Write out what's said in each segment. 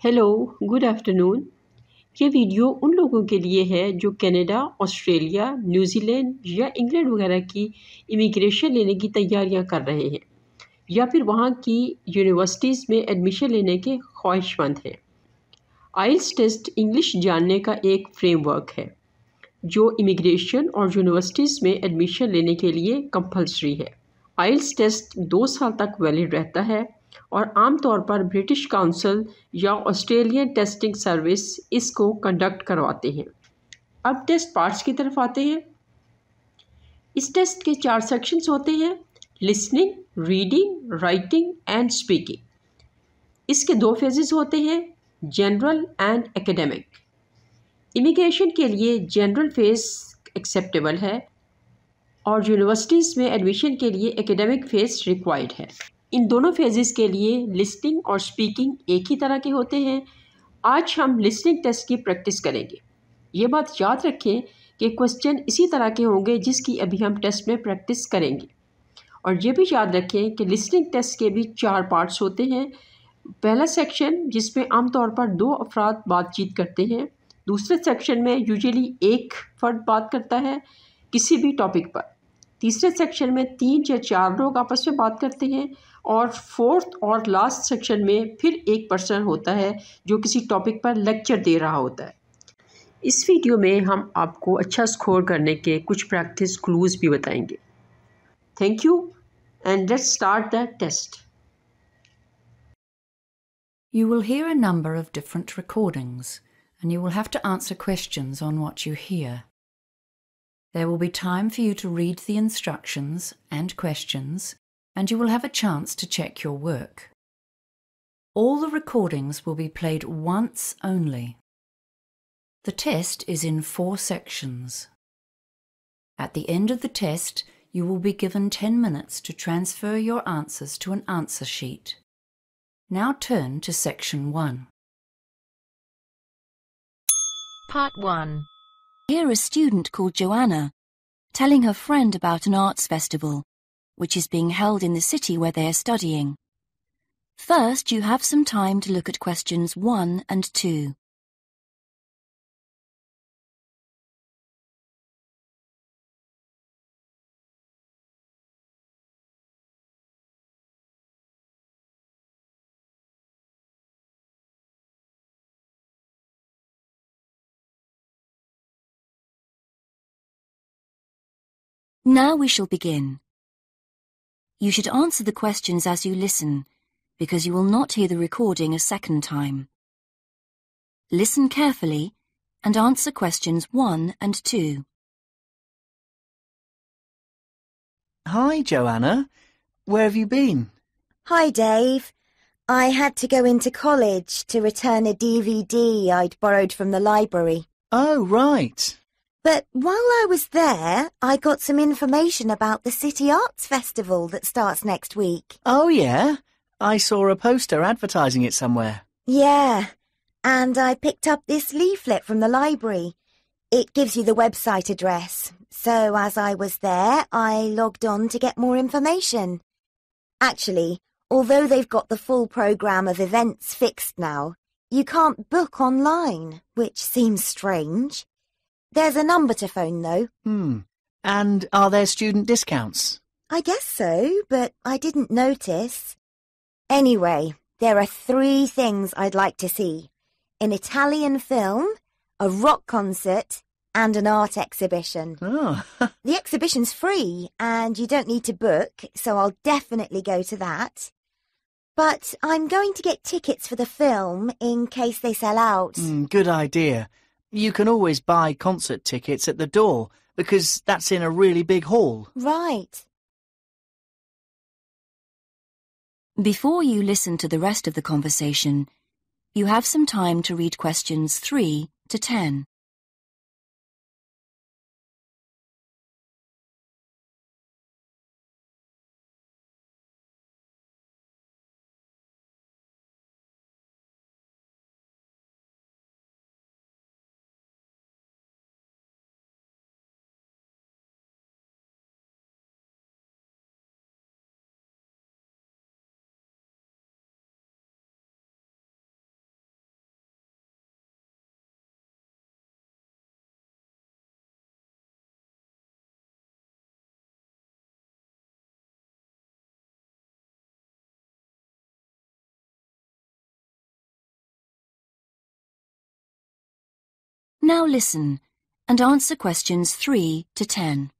Hello, good afternoon. ये video उन लोगों के लिए है जो कनाडा, ऑस्ट्रेलिया, न्यूजीलैंड या इंग्लैंड वगैरह की इमिग्रेशन लेने की तैयारियां कर रहे हैं या फिर वहाँ की यूनिवर्सिटीज़ में एडमिशन लेने के ख्वाहिशमंद हैं। आइल्स टेस्ट इंग्लिश जानने का एक फ्रेमवर्क है जो इमिग्रेशन और यूनिवर्सिटीज़ में एडमिशन लेने के लिए कंपलसरी है। आइल्स टेस्ट 2 साल तक वैलिड रहता है और आमतौर पर ब्रिटिश काउंसिल या ऑस्ट्रेलियन टेस्टिंग सर्विस इसको कंडक्ट करवाते हैं। अब टेस्ट पार्ट्स की तरफ आते हैं। इस टेस्ट के 4 सेक्शंस होते हैं: listening, reading, writing and speaking. इसके 2 फेजेस होते हैं: जनरल एंड एकेडमिक। इमिग्रेशन के लिए जनरल फेज एक्सेप्टेबल है और यूनिवर्सिटीज़ में एडमिशन के लिए एकेडमिक फेज रिक्वायर्ड है। इन दोनों फेजेस के लिए लिसनिंग और स्पीकिंग एक ही तरह के होते हैं। आज हम लिसनिंग टेस्ट की प्रैक्टिस करेंगे। ये बात याद रखें कि क्वेश्चन इसी तरह के होंगे जिसकी अभी हम टेस्ट में प्रैक्टिस करेंगे। और ये भी याद रखें कि लिसनिंग टेस्ट के भी 4 पार्ट्स होते हैं। पहला सेक्शन जिसमें आमतौर पर 2 अफराद बातचीत करते हैं। दूसरे सेक्शन में यूजुअली एक फ़र्द बात करता है किसी भी टॉपिक पर। तीसरे सेक्शन में 3 या 4 लोग आपस में बात करते हैं और फोर्थ और लास्ट सेक्शन में फिर एक पर्सन होता है जो किसी टॉपिक पर लेक्चर दे रहा होता है। इस वीडियो में हम आपको अच्छा स्कोर करने के कुछ प्रैक्टिस क्लूज़ भी बताएंगे। Thank you and let's start the test. You will hear a number of different recordings, and you will have to answer questions on what you hear. There will be time for you to read the instructions and questions, and you will have a chance to check your work. All the recordings will be played once only. The test is in 4 sections. At the end of the test, you will be given 10 minutes to transfer your answers to an answer sheet. Now turn to Section 1. Part 1. Hear a student called Joanna telling her friend about an arts festival, which is being held in the city where they are studying. First, you have some time to look at questions 1 and 2. Now we shall begin. You should answer the questions as you listen, because you will not hear the recording a second time. Listen carefully and answer questions 1 and 2. Hi, Joanna. Where have you been? Hi, Dave. I had to go into college to return a DVD I'd borrowed from the library. Oh, right. But while I was there, I got some information about the City Arts Festival that starts next week. Oh, yeah? I saw a poster advertising it somewhere. Yeah, and I picked up this leaflet from the library. It gives you the website address. So as I was there, I logged on to get more information. Actually, although they've got the full programme of events fixed now, you can't book online, which seems strange. There's a number to phone, though. And are there student discounts? I guess so, but I didn't notice. Anyway, there are 3 things I'd like to see: an Italian film, a rock concert, and an art exhibition. Oh, The exhibition's free, and you don't need to book, so I'll definitely go to that. But I'm going to get tickets for the film in case they sell out. good idea. You can always buy concert tickets at the door, because that's in a really big hall. Right. Before you listen to the rest of the conversation, you have some time to read questions 3 to 10. Now listen and answer questions 3 to 10.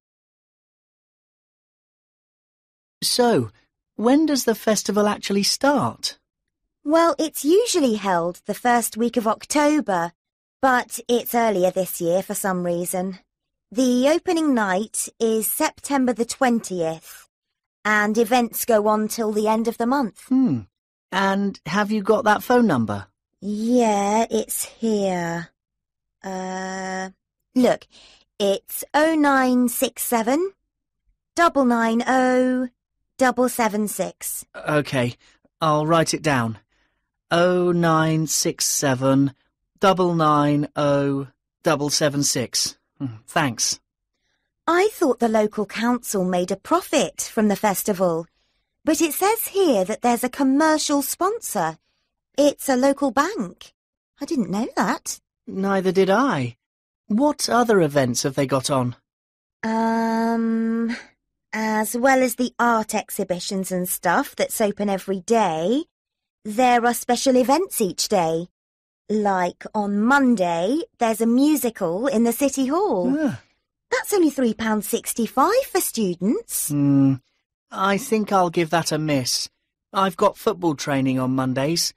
So, when does the festival actually start? Well, it's usually held the first week of October, but it's earlier this year for some reason. The opening night is September the 20th, and events go on till the end of the month. And have you got that phone number? Yeah, it's here. Look, it's 0967 990 776. OK, I'll write it down. 0967 990 776. Thanks. I thought the local council made a profit from the festival, but it says here that there's a commercial sponsor. It's a local bank. I didn't know that. Neither did I. What other events have they got on? As well as the art exhibitions and stuff that's open every day, there are special events each day. Like on Monday, there's a musical in the City Hall. That's only £3.65 for students. I think I'll give that a miss. I've got football training on Mondays,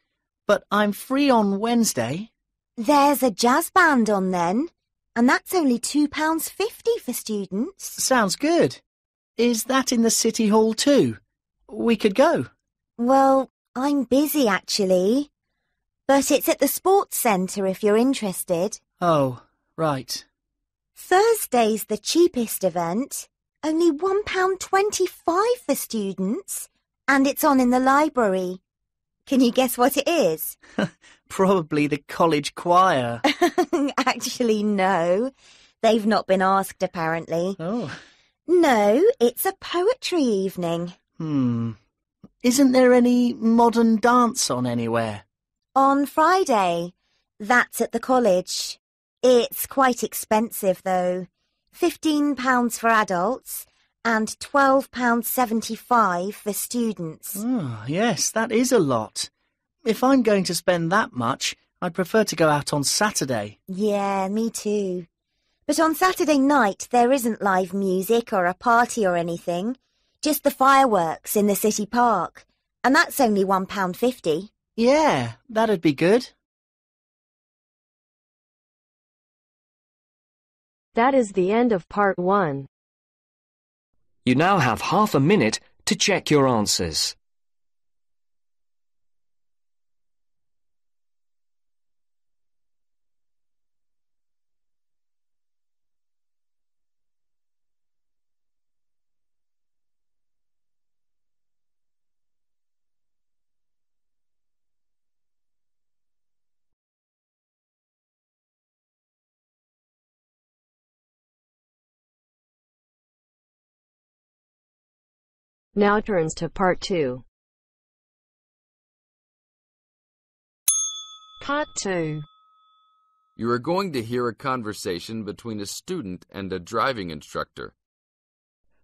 but I'm free on Wednesday. There's a jazz band on then, and that's only £2.50 for students. Sounds good. Is that in the City Hall too? We could go. Well, I'm busy actually, but it's at the sports centre if you're interested. Oh, right. Thursday's the cheapest event, only £1.25 for students, and it's on in the library. Can you guess what it is? Probably the college choir. Actually, no. They've not been asked, apparently. Oh. No, it's a poetry evening. Isn't there any modern dance on anywhere? On Friday. That's at the college. It's quite expensive, though. £15 for adults and £12.75 for students. Oh, yes, that is a lot. If I'm going to spend that much, I'd prefer to go out on Saturday. Yeah, me too. But on Saturday night, there isn't live music or a party or anything. Just the fireworks in the city park. And that's only £1.50. Yeah, that'd be good. That is the end of part 1. You now have half a minute to check your answers. Now turns to part 2. Part 2. You are going to hear a conversation between a student and a driving instructor.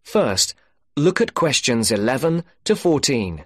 First, look at questions 11 to 14.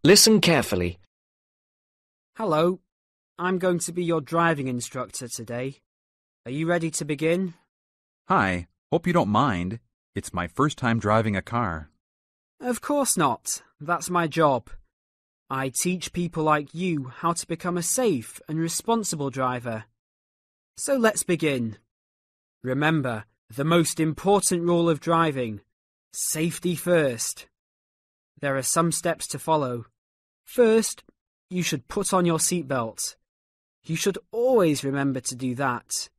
Listen carefully. Hello, I'm going to be your driving instructor today. Are you ready to begin? Hi, hope you don't mind. It's my first time driving a car. Of course not. That's my job. I teach people like you how to become a safe and responsible driver. So let's begin. Remember, the most important rule of driving: safety first. There are some steps to follow. First, you should put on your seatbelt. You should always remember to do that.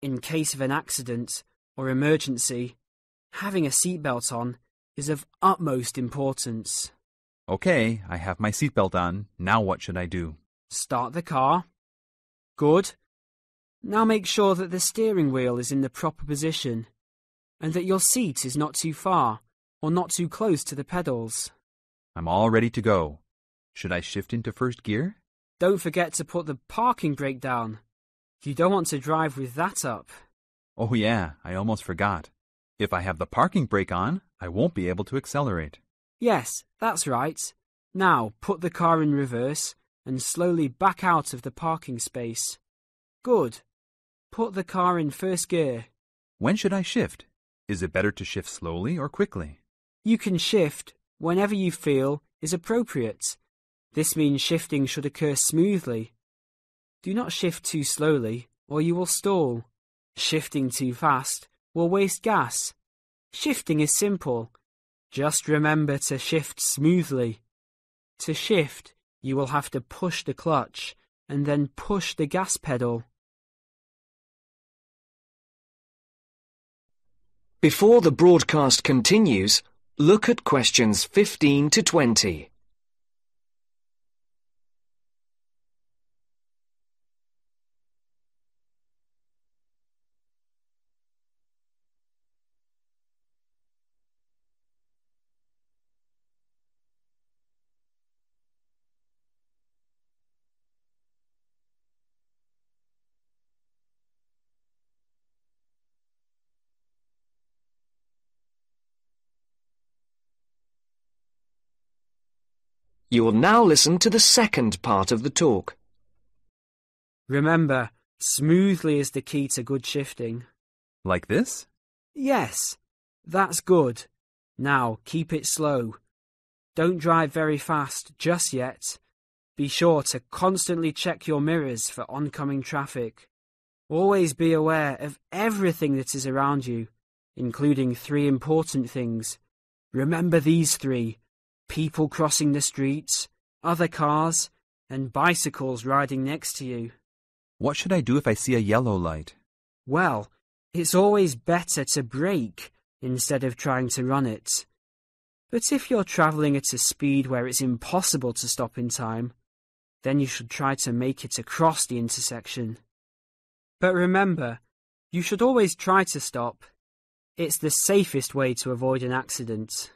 In case of an accident or emergency, having a seatbelt on is of utmost importance. Okay, I have my seatbelt on. Now what should I do? Start the car. Good. Now make sure that the steering wheel is in the proper position and that your seat is not too far or not too close to the pedals. I'm all ready to go. Should I shift into first gear? Don't forget to put the parking brake down. You don't want to drive with that up. Oh yeah, I almost forgot. If I have the parking brake on, I won't be able to accelerate. Yes, that's right. Now put the car in reverse and slowly back out of the parking space. Good. Put the car in first gear. When should I shift? Is it better to shift slowly or quickly? You can shift whenever you feel is appropriate. This means shifting should occur smoothly. Do not shift too slowly or you will stall. Shifting too fast will waste gas. Shifting is simple. Just remember to shift smoothly. To shift, you will have to push the clutch and then push the gas pedal. Before the broadcast continues, look at questions 15 to 20. You will now listen to the second part of the talk. Remember, smoothly is the key to good shifting. Like this? Yes, that's good. Now keep it slow. Don't drive very fast just yet. Be sure to constantly check your mirrors for oncoming traffic. Always be aware of everything that is around you, including 3 important things. Remember these 3. People crossing the streets, other cars, and bicycles riding next to you. What should I do if I see a yellow light? Well, it's always better to brake instead of trying to run it. But if you're travelling at a speed where it's impossible to stop in time, then you should try to make it across the intersection. But remember, you should always try to stop. It's the safest way to avoid an accident.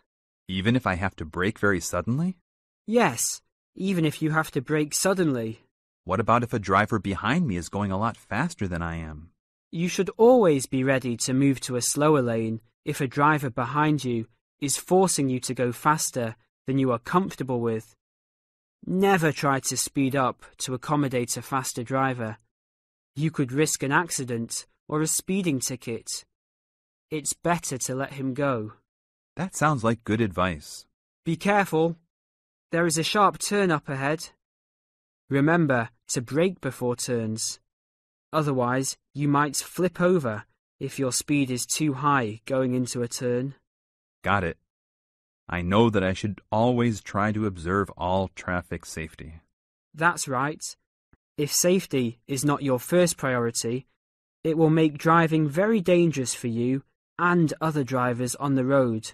Even if I have to brake very suddenly? Yes, even if you have to brake suddenly. What about if a driver behind me is going a lot faster than I am? You should always be ready to move to a slower lane if a driver behind you is forcing you to go faster than you are comfortable with. Never try to speed up to accommodate a faster driver. You could risk an accident or a speeding ticket. It's better to let him go. That sounds like good advice. Be careful. There is a sharp turn up ahead. Remember to brake before turns. Otherwise, you might flip over if your speed is too high going into a turn. Got it. I know that I should always try to observe all traffic safety. That's right. If safety is not your first priority, it will make driving very dangerous for you and other drivers on the road.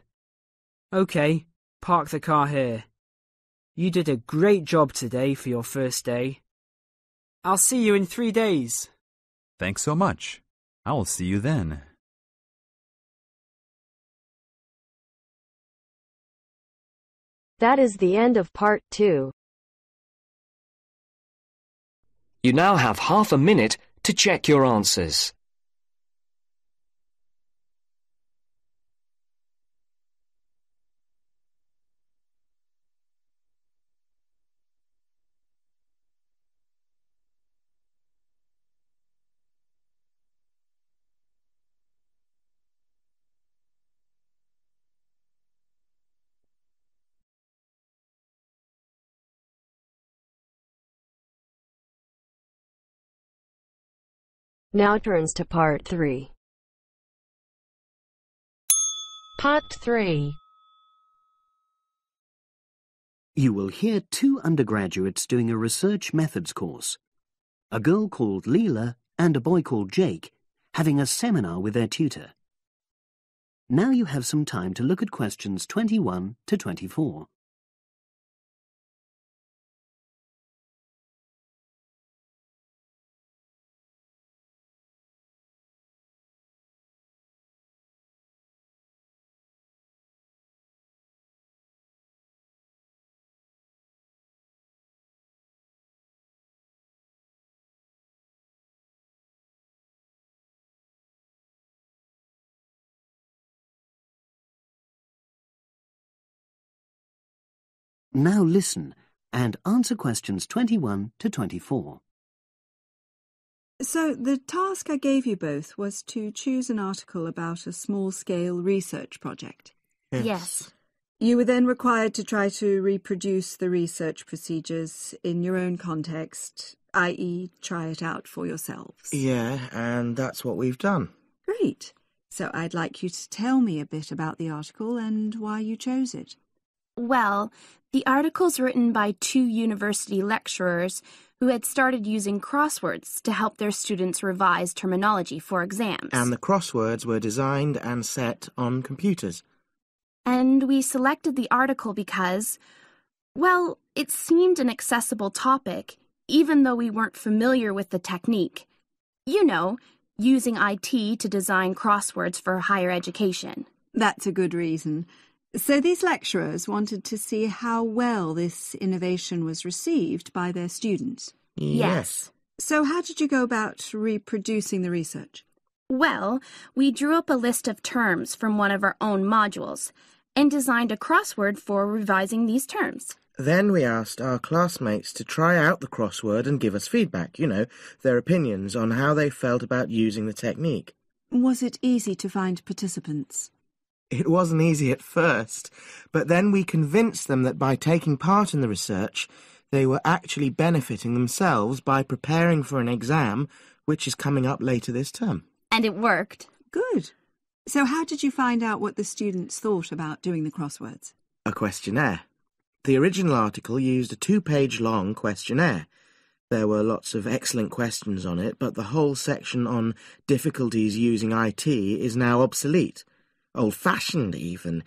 Okay, park the car here. You did a great job today for your first day. I'll see you in 3 days. Thanks so much. I will see you then. That is the end of part 2. You now have half a minute to check your answers. Now turns to part 3. Part 3. You will hear 2 undergraduates doing a research methods course. A girl called Leela and a boy called Jake having a seminar with their tutor. Now you have some time to look at questions 21 to 24. Now listen and answer questions 21 to 24. So the task I gave you both was to choose an article about a small-scale research project. Yes. You were then required to try to reproduce the research procedures in your own context, i.e. try it out for yourselves. Yeah, and that's what we've done. Great. So I'd like you to tell me a bit about the article and why you chose it. Well, the article's written by 2 university lecturers who had started using crosswords to help their students revise terminology for exams. And the crosswords were designed and set on computers. And we selected the article because, well, it seemed an accessible topic, even though we weren't familiar with the technique. You know, using IT to design crosswords for higher education. That's a good reason. So these lecturers wanted to see how well this innovation was received by their students. Yes. So how did you go about reproducing the research? Well, we drew up a list of terms from one of our own modules and designed a crossword for revising these terms. Then we asked our classmates to try out the crossword and give us feedback, their opinions on how they felt about using the technique. Was it easy to find participants? It wasn't easy at first, but then we convinced them that by taking part in the research, they were actually benefiting themselves by preparing for an exam which is coming up later this term. And it worked. Good. So how did you find out what the students thought about doing the crosswords? A questionnaire. The original article used a 2-page long questionnaire. There were lots of excellent questions on it, but the whole section on difficulties using IT is now obsolete. Old-fashioned even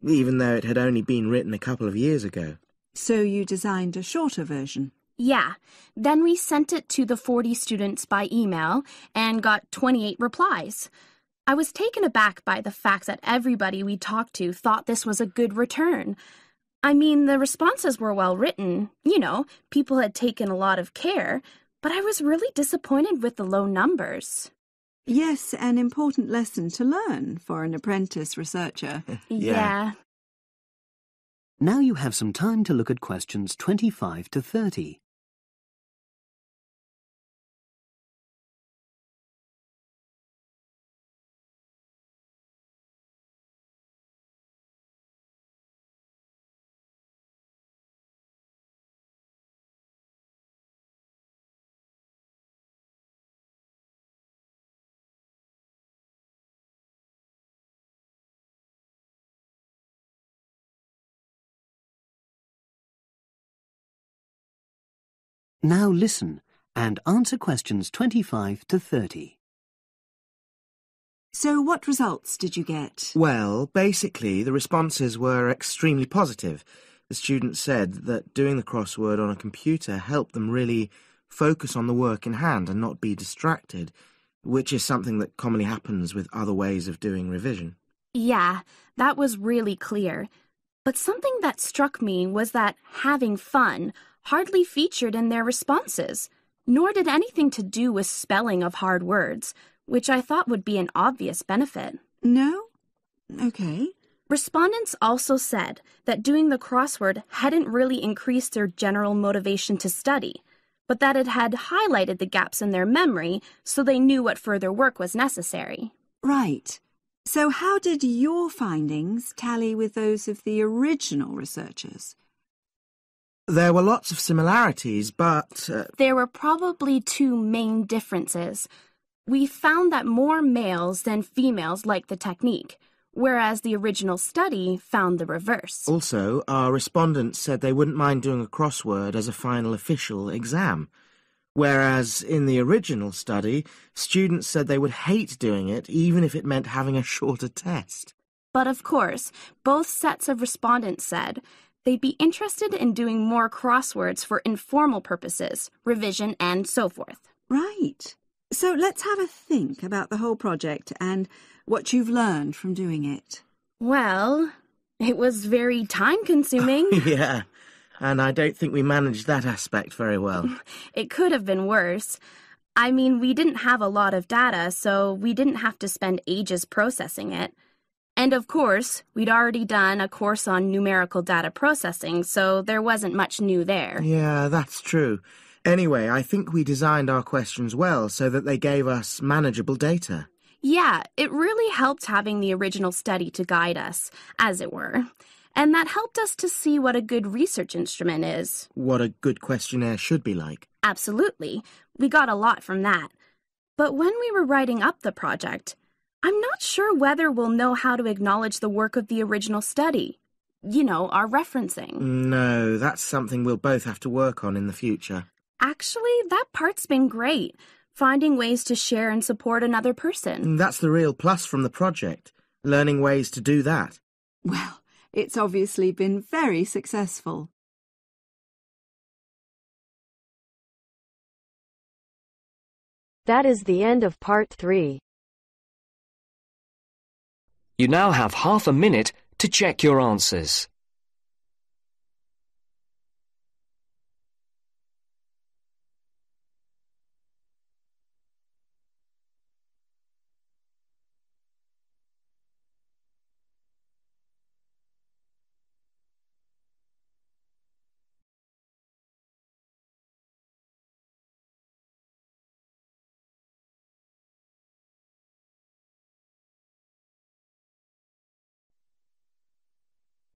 though it had only been written a couple of years ago. So you designed a shorter version? Yeah. Then we sent it to the 40 students by email and got 28 replies. I was taken aback by the fact that everybody we talked to thought this was a good return. I mean, the responses were well written. People had taken a lot of care, but I was really disappointed with the low numbers. Yes, an important lesson to learn for an apprentice researcher. Yeah. Now you have some time to look at questions 25 to 30. Now listen and answer questions 25 to 30. So what results did you get? Well, basically, the responses were extremely positive. The students said that doing the crossword on a computer helped them really focus on the work in hand and not be distracted, which is something that commonly happens with other ways of doing revision. Yeah, that was really clear. But something that struck me was that having fun hardly featured in their responses, nor did anything to do with spelling of hard words, which I thought would be an obvious benefit. No? Okay. Respondents also said that doing the crossword hadn't really increased their general motivation to study, but that it had highlighted the gaps in their memory so they knew what further work was necessary. Right. So how did your findings tally with those of the original researchers? There were lots of similarities, but... There were probably 2 main differences. We found that more males than females liked the technique, whereas the original study found the reverse. Also, our respondents said they wouldn't mind doing a crossword as a final official exam, whereas in the original study, students said they would hate doing it even if it meant having a shorter test. But of course, both sets of respondents said they'd be interested in doing more crosswords for informal purposes, revision, and so forth. Right. So let's have a think about the whole project and what you've learned from doing it. Well, it was very time-consuming. Yeah, and I don't think we managed that aspect very well. It could have been worse. I mean, we didn't have a lot of data, so we didn't have to spend ages processing it. And of course, we'd already done a course on numerical data processing, so there wasn't much new there. Yeah, that's true. Anyway, I think we designed our questions well so that they gave us manageable data. Yeah, it really helped having the original study to guide us, as it were. And that helped us to see what a good research instrument is. What a good questionnaire should be like. Absolutely. We got a lot from that. But when we were writing up the project, I'm not sure whether we'll know how to acknowledge the work of the original study. You know, our referencing. No, that's something we'll both have to work on in the future. Actually, that part's been great. Finding ways to share and support another person. That's the real plus from the project. Learning ways to do that. Well, it's obviously been very successful. That is the end of part 3. You now have half a minute to check your answers.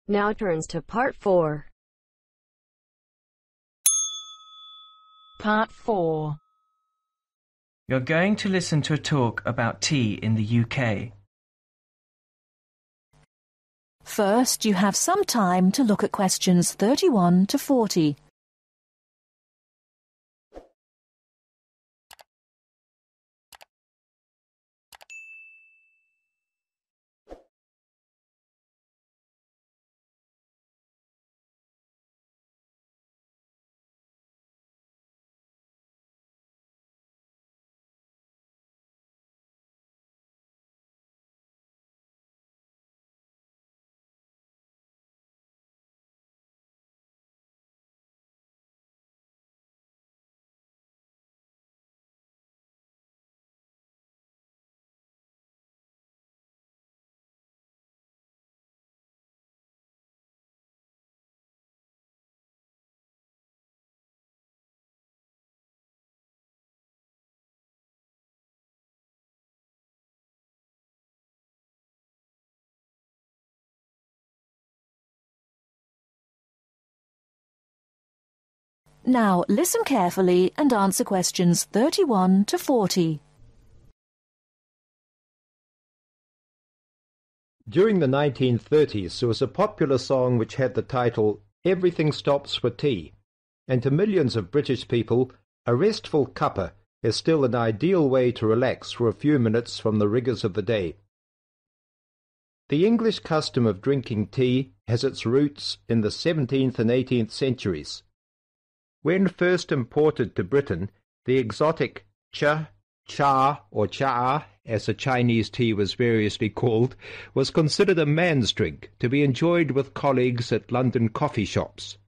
Now turns to part 4. Part 4. You're going to listen to a talk about tea in the UK. First, you have some time to look at questions 31 to 40. Now listen carefully and answer questions 31 to 40. During the 1930s, there was a popular song which had the title "Everything Stops for Tea," and to millions of British people, a restful cuppa is still an ideal way to relax for a few minutes from the rigours of the day. The English custom of drinking tea has its roots in the 17th and 18th centuries. When first imported to Britain, the exotic cha, or cha, as the Chinese tea was variously called, was considered a man's drink to be enjoyed with colleagues at London coffee shops.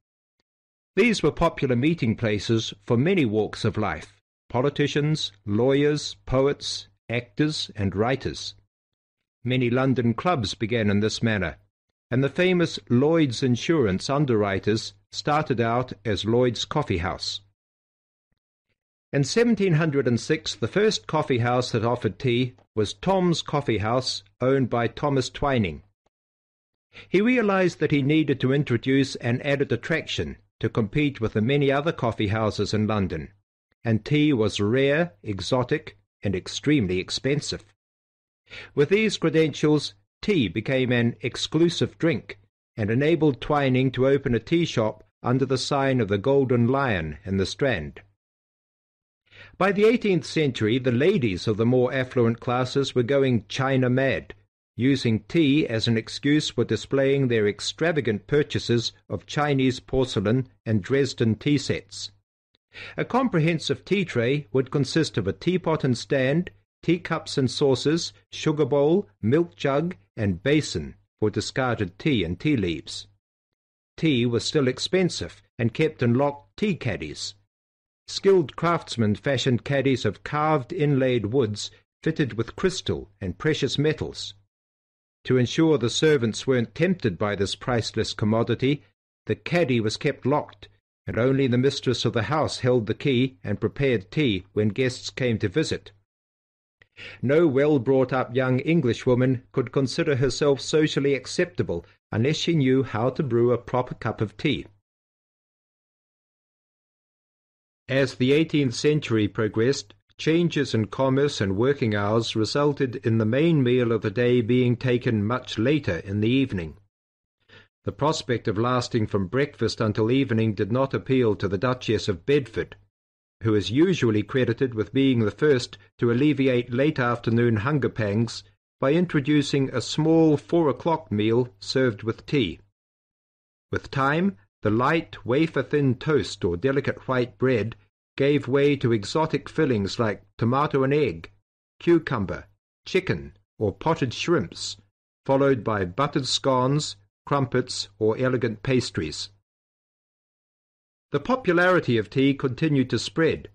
These were popular meeting places for many walks of life: politicians, lawyers, poets, actors, and writers. Many London clubs began in this manner, and the famous Lloyd's Insurance underwriters started out as Lloyd's Coffee House. In 1706, the first coffee house that offered tea was Tom's Coffee House, owned by Thomas Twining. He realized that he needed to introduce an added attraction to compete with the many other coffee houses in London, and tea was rare, exotic, and extremely expensive. With these credentials, tea became an exclusive drink and enabled Twining to open a tea shop under the sign of the Golden Lion in the Strand. By the 18th century, the ladies of the more affluent classes were going China mad, using tea as an excuse for displaying their extravagant purchases of Chinese porcelain and Dresden tea sets. A comprehensive tea tray would consist of a teapot and stand, teacups and saucers, sugar bowl, milk jug, and basin for discarded tea and tea leaves. Tea was still expensive and kept in locked tea caddies. Skilled craftsmen fashioned caddies of carved inlaid woods fitted with crystal and precious metals. To ensure the servants weren't tempted by this priceless commodity, the caddy was kept locked, and only the mistress of the house held the key and prepared tea when guests came to visit. No well-brought-up young Englishwoman could consider herself socially acceptable unless she knew how to brew a proper cup of tea. As the 18th century progressed, changes in commerce and working hours resulted in the main meal of the day being taken much later in the evening. The prospect of lasting from breakfast until evening did not appeal to the Duchess of Bedford, who is usually credited with being the first to alleviate late afternoon hunger pangs by introducing a small 4 o'clock meal served with tea. With time, the light, wafer-thin toast or delicate white bread gave way to exotic fillings like tomato and egg, cucumber, chicken, or potted shrimps, followed by buttered scones, crumpets, or elegant pastries. The popularity of tea continued to spread,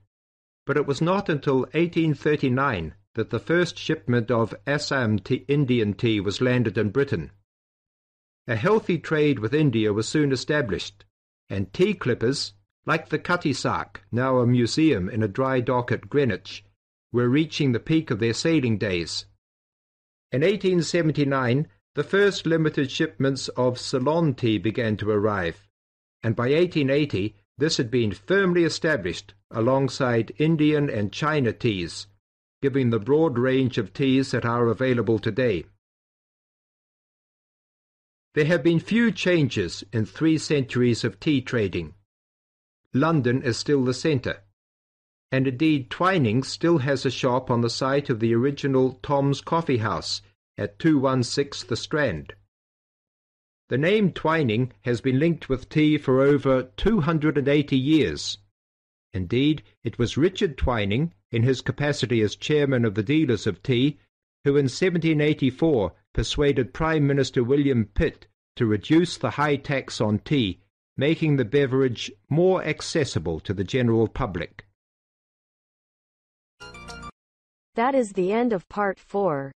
but it was not until 1839 that the first shipment of Assam Indian tea was landed in Britain. A healthy trade with India was soon established, and tea clippers, like the Cutty Sark, now a museum in a dry dock at Greenwich, were reaching the peak of their sailing days. In 1879, the first limited shipments of Ceylon tea began to arrive, and by 1880 this had been firmly established alongside Indian and China teas, giving the broad range of teas that are available today. There have been few changes in 3 centuries of tea trading. London is still the centre, and indeed Twinings still has a shop on the site of the original Tom's Coffee House at 216 The Strand. The name Twining has been linked with tea for over 280 years. Indeed, it was Richard Twining, in his capacity as chairman of the dealers of tea, who in 1784 persuaded Prime Minister William Pitt to reduce the high tax on tea, making the beverage more accessible to the general public. That is the end of part 4.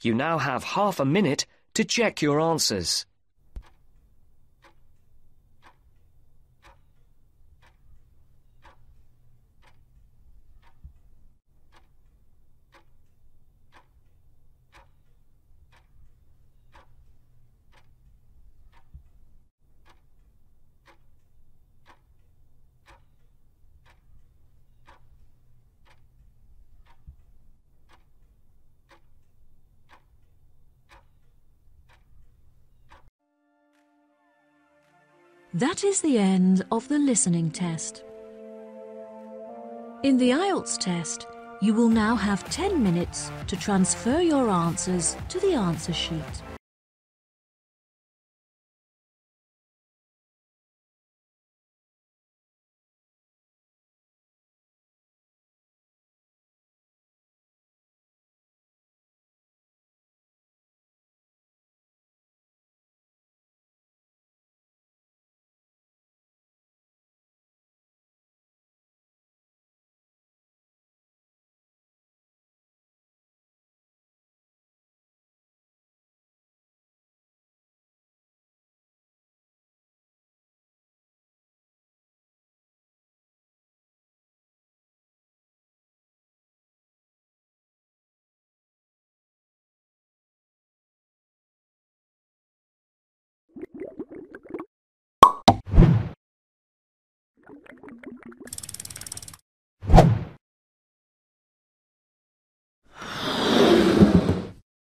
You now have half a minute to check your answers. That is the end of the listening test. In the Ielts test, you will now have 10 minutes to transfer your answers to the answer sheet.